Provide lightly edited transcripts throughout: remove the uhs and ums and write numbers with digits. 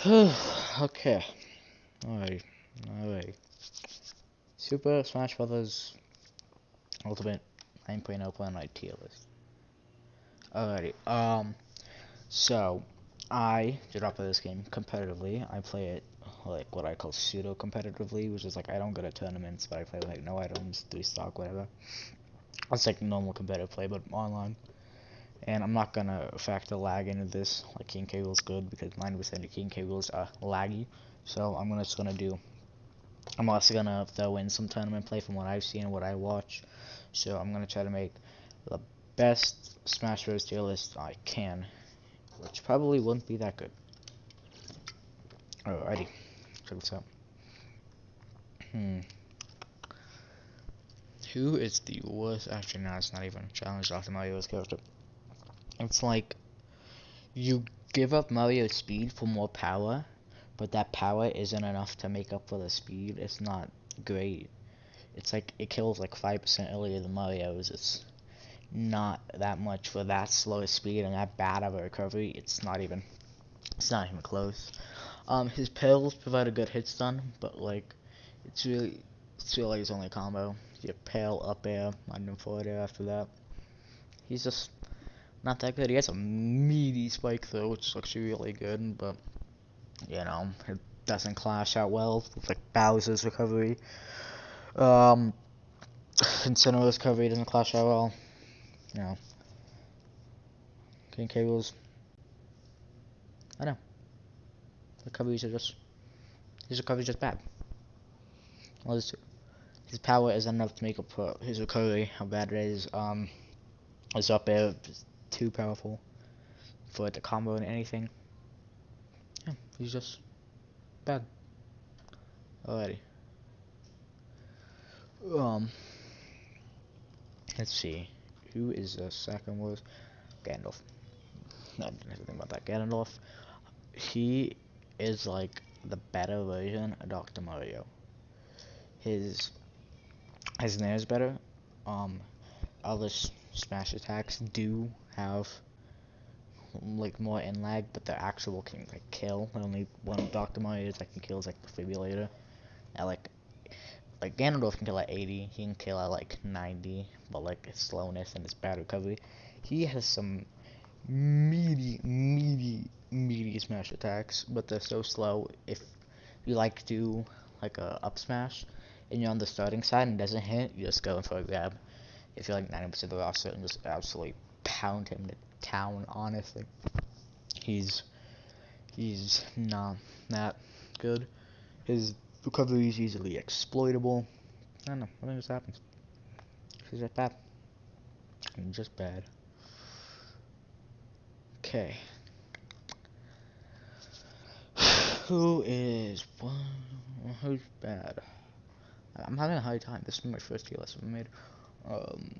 Okay. Alright. Alright. Super Smash Bros. Ultimate 9.0 Plan My tier list. Alrighty. So I did not play this game competitively. I play it like what I call pseudo competitively, which is like I don't go to tournaments, but I play like no items, 3 stock, whatever. It's like normal competitive play, but online. And I'm not gonna factor lag into this. Like King K. Rool's good because 90% of King K. Rool's are laggy. So I'm also gonna throw in some tournament play from what I've seen and what I watch. So I'm gonna try to make the best Smash Bros. Tier list I can, which probably wouldn't be that good. Alrighty, check this out. Who is the worst? Actually, no, it's not even challenge Dr. Mario's character. It's like you give up Mario's speed for more power, but that power isn't enough to make up for the speed. It's not great. It's like it kills like 5% earlier than Mario's. It's not that much for that slow speed and that bad of a recovery. It's not even close. His pills provide a good hit stun, but like it's really his only combo. You get pale up air, and forward air after that. He's just not that good. He has a meaty spike though, which looks really good, but it doesn't clash out well with like Bowser's recovery. Um, Incineroar's recovery doesn't clash out well. You know, King K. Rool's, I know, recoveries are just his recovery's just bad. Well, his power is enough to make up for his recovery. How bad it is. His up air is too powerful for it to combo in anything. Yeah, he's just bad. Alrighty. Um, let's see. Who is the second worst? Gandalf. I didn't have to think about that. Ganondorf. He is like the better version of Dr. Mario. His his nair is better. Um, other smash attacks do have like more in lag, but the actual can like kill. Only one Dr. Mario attack can kill is like Defibrillator. At like Ganondorf can kill at 80, he can kill at like 90, but like his slowness and his bad recovery. He has some meaty smash attacks, but they're so slow. If you like do like a up smash and you're on the starting side and doesn't hit, you just go in for a grab. If you're like 90% of the roster and just absolutely pound him to town, honestly. He's he's not that good. His recovery is easily exploitable. I don't know. I think this happens. He's just bad. Just bad. Okay. Who's bad? I'm having a hard time. This is my first tier list I've made. Um.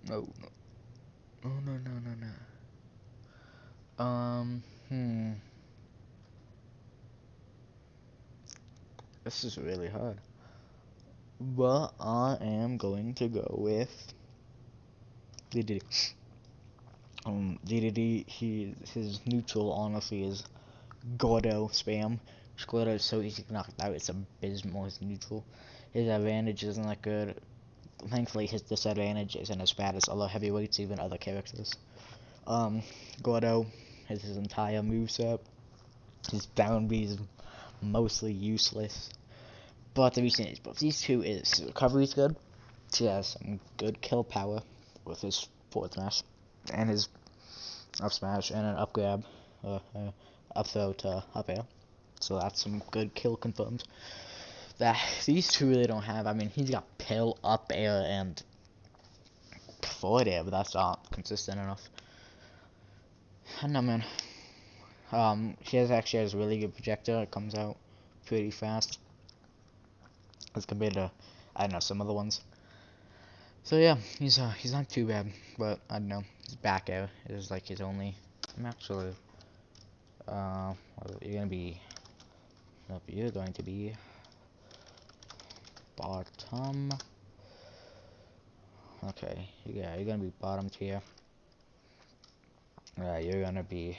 No. Oh no no no no. This is really hard. But I am going to go with DDD. DDD. His neutral honestly is Gordo spam. Gordo is so easy to knock out. It's abysmal. His neutral. His advantage isn't that good. Thankfully, his disadvantage isn't as bad as other heavyweights, even other characters. Gordo has his entire moveset. His down B is mostly useless. But the reason is both these two is his recovery is good. He has some good kill power with his forward smash and his up smash and an up grab, up throw to up air. So that's some good kill confirmed. That these two really don't have. I mean, he's got pill, up air, and forward air, but that's not consistent enough. I don't know, man. He actually has a really good projector. It comes out pretty fast as compared to, I don't know, some other ones. So yeah, he's not too bad, but I don't know. His back air is like his only. I'm actually, you're gonna be. Nope, you're going to be bottom. Okay, yeah, you're gonna be bottom tier. You're gonna be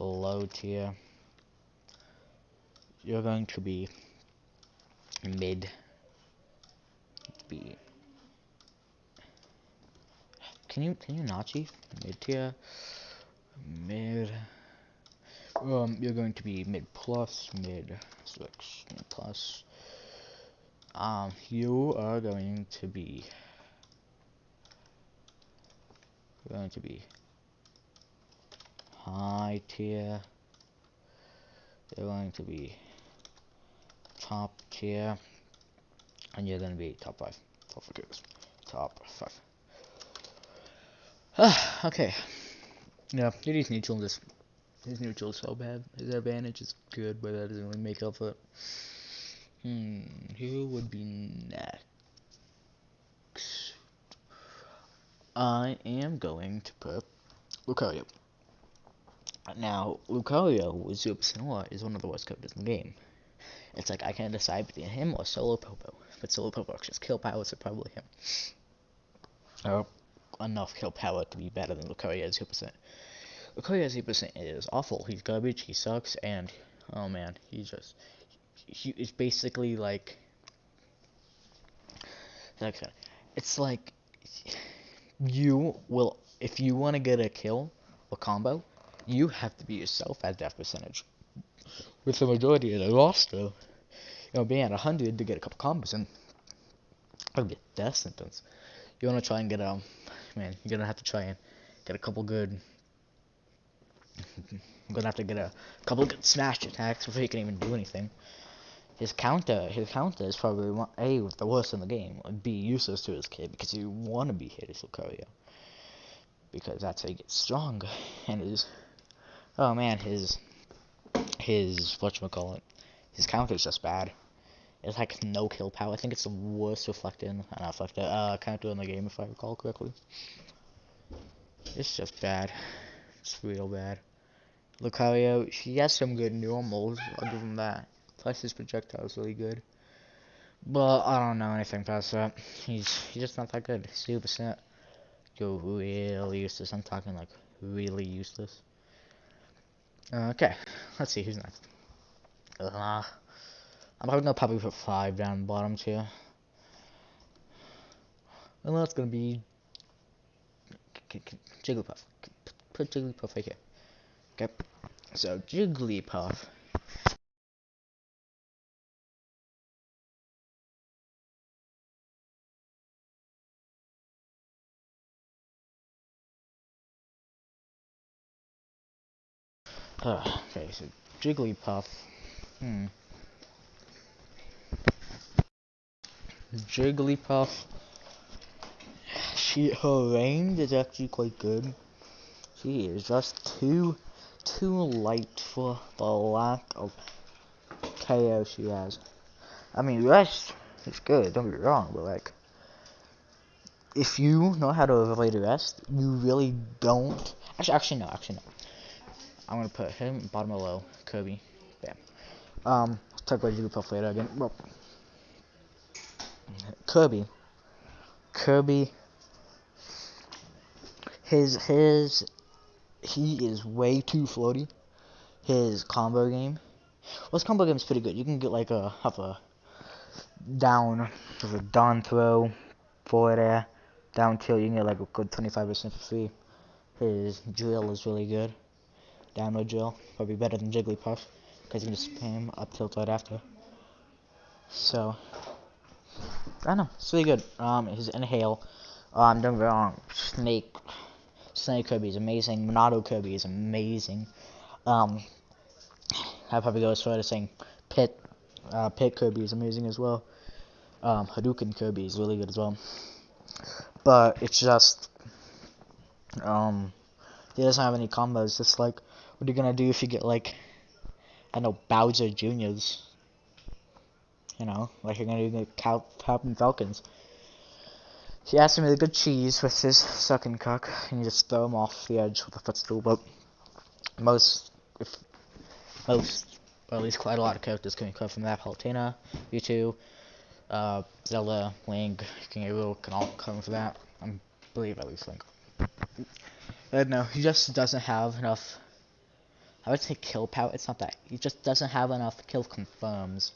low tier. You're going to be mid. Be can you not, Chief? Mid tier. Mid. You're going to be mid plus, mid 6, mid plus. You are going to be high tier. You're going to be top tier, and you're going to be top 5. Top 5. Okay. Yeah, it is neutral. His neutral is so bad. His advantage is good, but that doesn't really make up for it. Who would be next? I am going to put Lucario. Now, Lucario with 0% War is one of the worst characters in the game. It's like I can't decide between him or Solo Popo. But Solo Popo just kill power, so probably him. Or enough kill power to be better than Lucario at 0%. Lucario at 0% is awful. He's garbage, he sucks, and oh man, it's basically like it's like you will, if you want to get a kill or combo, you have to be yourself at death percentage. With the majority of the roster, being at 100 to get a couple combos in, that would be a death sentence. You want to try and get man, you're gonna have to try and get a couple good. I'm gonna have to get a couple good smash attacks before you can even do anything. His counter is probably the worst in the game. Would be useless to his kid because you want to be hit as Lucario, because that's how you get strong. And his whatchamacallit, his counter is just bad. It's like no kill power. I think it's the worst counter in the game, if I recall correctly. It's just bad. It's real bad. Lucario, he has some good normals other than that. Plus his projectile is really good. But I don't know anything past that. He's just not that good. 0%. You're really useless. I'm talking like really useless. Okay, let's see who's next. I'm probably put 5 down the bottom tier. And that's gonna be Jigglypuff. Put Jigglypuff right here. Okay, so Jigglypuff. Okay, so Jigglypuff. Jigglypuff. Her range is actually quite good. She is just too light for the lack of KO she has. I mean, rest is good, don't get me wrong, but like, if you know how to avoid rest, you really don't. Actually no. I'm gonna put him bottom or low. Kirby. Bam. Let's talk about Jigglypuff later again. Well, Kirby. He is way too floaty. His combo game. Well, his combo game is pretty good. You can get like have a down throw, forward air, down tilt. You can get like a good 25% for free. His drill is really good. Downward drill, probably better than Jigglypuff, because you can just spam up tilt right after. So, I don't know, it's really good. His inhale, don't get me wrong, Snake Kirby is amazing. Monado Kirby is amazing. I probably go as far as saying Pit Kirby is amazing as well. Hadouken Kirby is really good as well. But it's just, he doesn't have any combos. Just like, what are you gonna do if you get like, I don't know, Bowser Juniors? You know, like you're gonna do the Captain Falcons. He has some really good cheese with his sucking cock, and you just throw him off the edge with a footstool. But most, or at least quite a lot of characters can come from that. Palutena, Mewtwo, Zelda, Link, King Hyrule can all come from that. I believe at least Link. But no, he just doesn't have enough I would say kill power. It's not that. He just doesn't have enough kill confirms.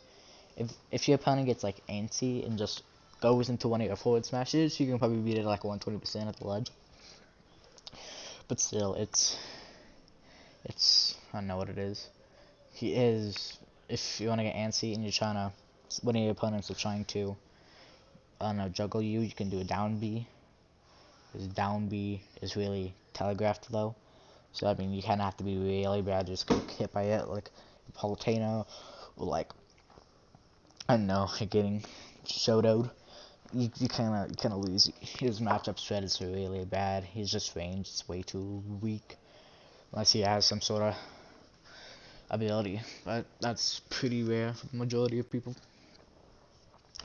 If your opponent gets like antsy and just goes into one of your forward smashes, you can probably beat it like 120% at the ledge. But still, it's I don't know what it is. He is, if you want to get antsy and you're trying to, one of your opponents are trying to, I don't know, juggle you, you can do a down B. His down B is really telegraphed though. So I mean, you kind of have to be really bad to just get hit by it, like Palutena, or like, I don't know, getting Shodoed. You kind of lose. His matchup strat is really bad. He's just ranged. It's way too weak. Unless he has some sort of ability. But that's pretty rare for the majority of people.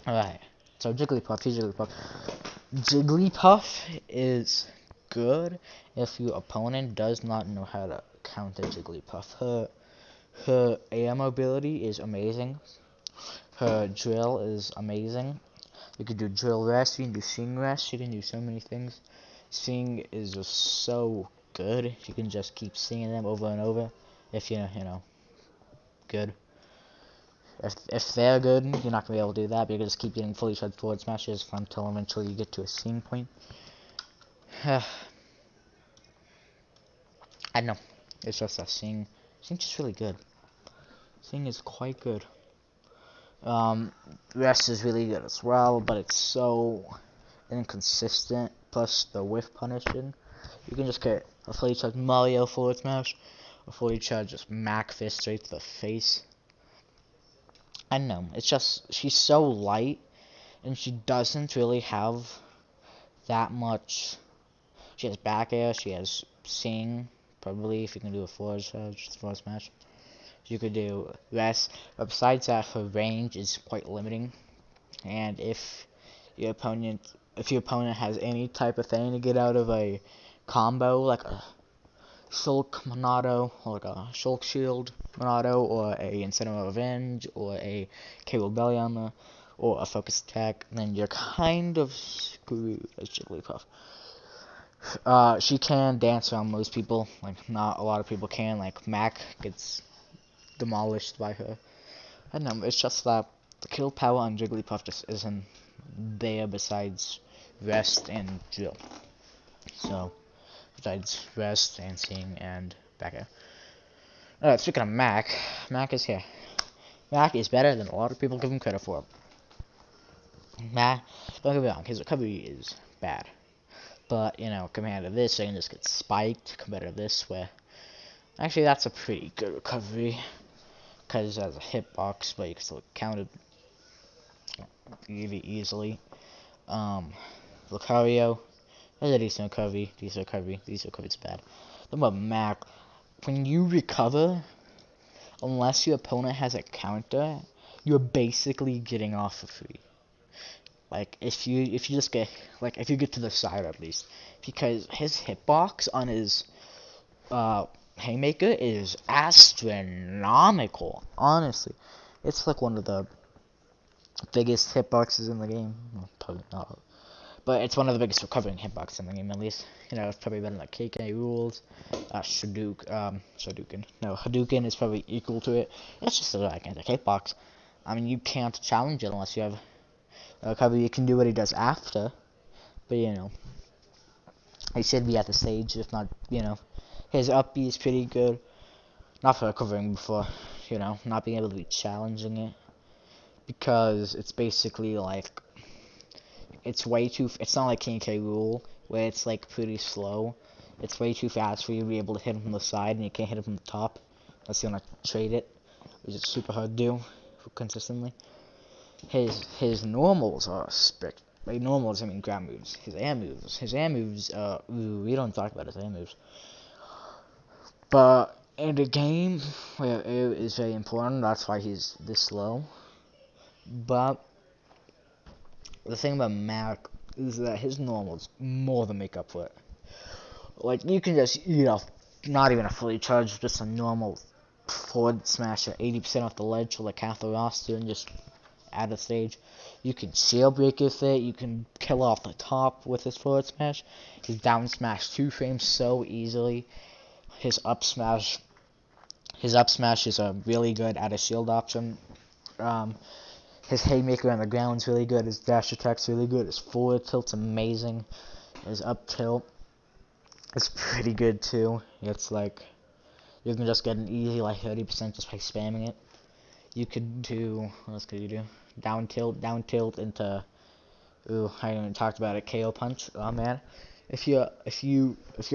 Alright. So Jigglypuff. Here's Jigglypuff. Jigglypuff is good if your opponent does not know how to counter Jigglypuff. Her AM ability is amazing. Her drill is amazing. You can do drill rest, you can do sing rest, you can do so many things. Sing is just so good. You can just keep singing them over and over if you're, good. If they're good, you're not gonna be able to do that, but you can just keep getting fully charged forward smashes until eventually you get to a sing point. I don't know. It's just a sing. Sing's just really good. Sing is quite good. Rest is really good as well, but it's so inconsistent. Plus the whiff punishing. You can just get a fully charged Mario forward smash, a fully charged just Mac fist straight to the face. I don't know. It's just she's so light, and she doesn't really have that much. She has back air. She has sing. Probably if you can do a forward smash. You could do rest, but besides that, her range is quite limiting. And if your opponent has any type of thing to get out of a combo, like a Shulk Monado, or like a Shulk Shield Monado, or a Incineroar Revenge, or a Cable Belly or a Focus Attack, then you're kind of screwed as Jigglypuff. She can dance around most people, like not a lot of people can, like Mac gets demolished by her. I don't know, it's just that the kill power on Jigglypuff just isn't there besides rest and drill. So, besides rest and sing and back air. Alright, speaking of Mac, Mac is here. Mac is better than a lot of people give him credit for. Mac, don't get me wrong, his recovery is bad. But, compared to this, I can just get spiked compared to this, where actually that's a pretty good recovery. Because it has a hitbox, but you can still count it really easily. Lucario has a decent recovery, decent recovery is bad. The about Mac, when you recover, unless your opponent has a counter, you're basically getting off for free. Like if you just get if you get to the side at least, because his hitbox on his Haymaker is astronomical. Honestly, it's like one of the biggest hitboxes in the game. Well, probably not, but it's one of the biggest recovering hitboxes in the game. At least, it's probably better than KK Rules, Hadouken. No, Hadouken is probably equal to it. It's just a gigantic hitbox. I mean, you can't challenge it unless you have a recovery. You can do what he does after, but he should be at the stage, if not, his up B is pretty good. Not for recovering before, not being able to be challenging it. Because it's basically like, it's not like King K. Rool, where it's like pretty slow. It's way too fast for you to be able to hit him from the side, and you can't hit him from the top. Unless you want to trade it, which is super hard to do consistently. His normals are strict. By normals, I mean ground moves. His air moves, we don't talk about his air moves. But in the game where air is very important, that's why he's this slow. But the thing about Mac is that his normals more than make up for it. Like, you can just eat off, not even a fully charged, just a normal forward smash at 80% off the ledge for like half the roster and just add a stage. You can shield break with it, you can kill off the top with his forward smash. His down smash 2 frames so easily. His up smash His up smash is really good at a shield option. His haymaker on the ground is really good. His dash attack's really good. His forward tilt's amazing. His up tilt is pretty good too. It's like you can just get an easy like 30% just by spamming it. You could do, what else could you do? Down tilt into, ooh, I haven't even talked about it. KO punch. Oh man, if your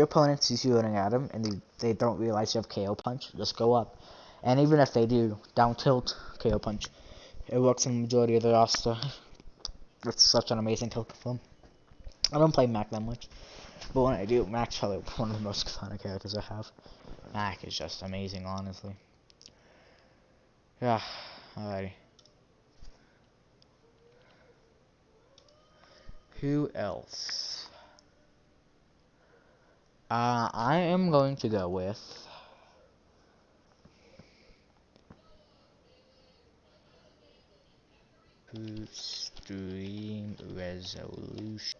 opponent sees you running at him and they don't realize you have KO punch, just go up. And even if they do, down tilt KO punch. It works in the majority of the roster. It's such an amazing tilt perform. I don't play Mac that much, but when I do, Mac's probably one of the most iconic characters I have. Mac is just amazing, honestly. Yeah, alrighty. Who else? I am going to go with Extreme Resolution.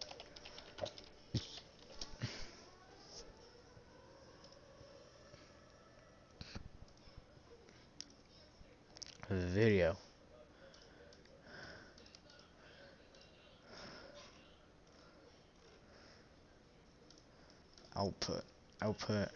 Video. Output.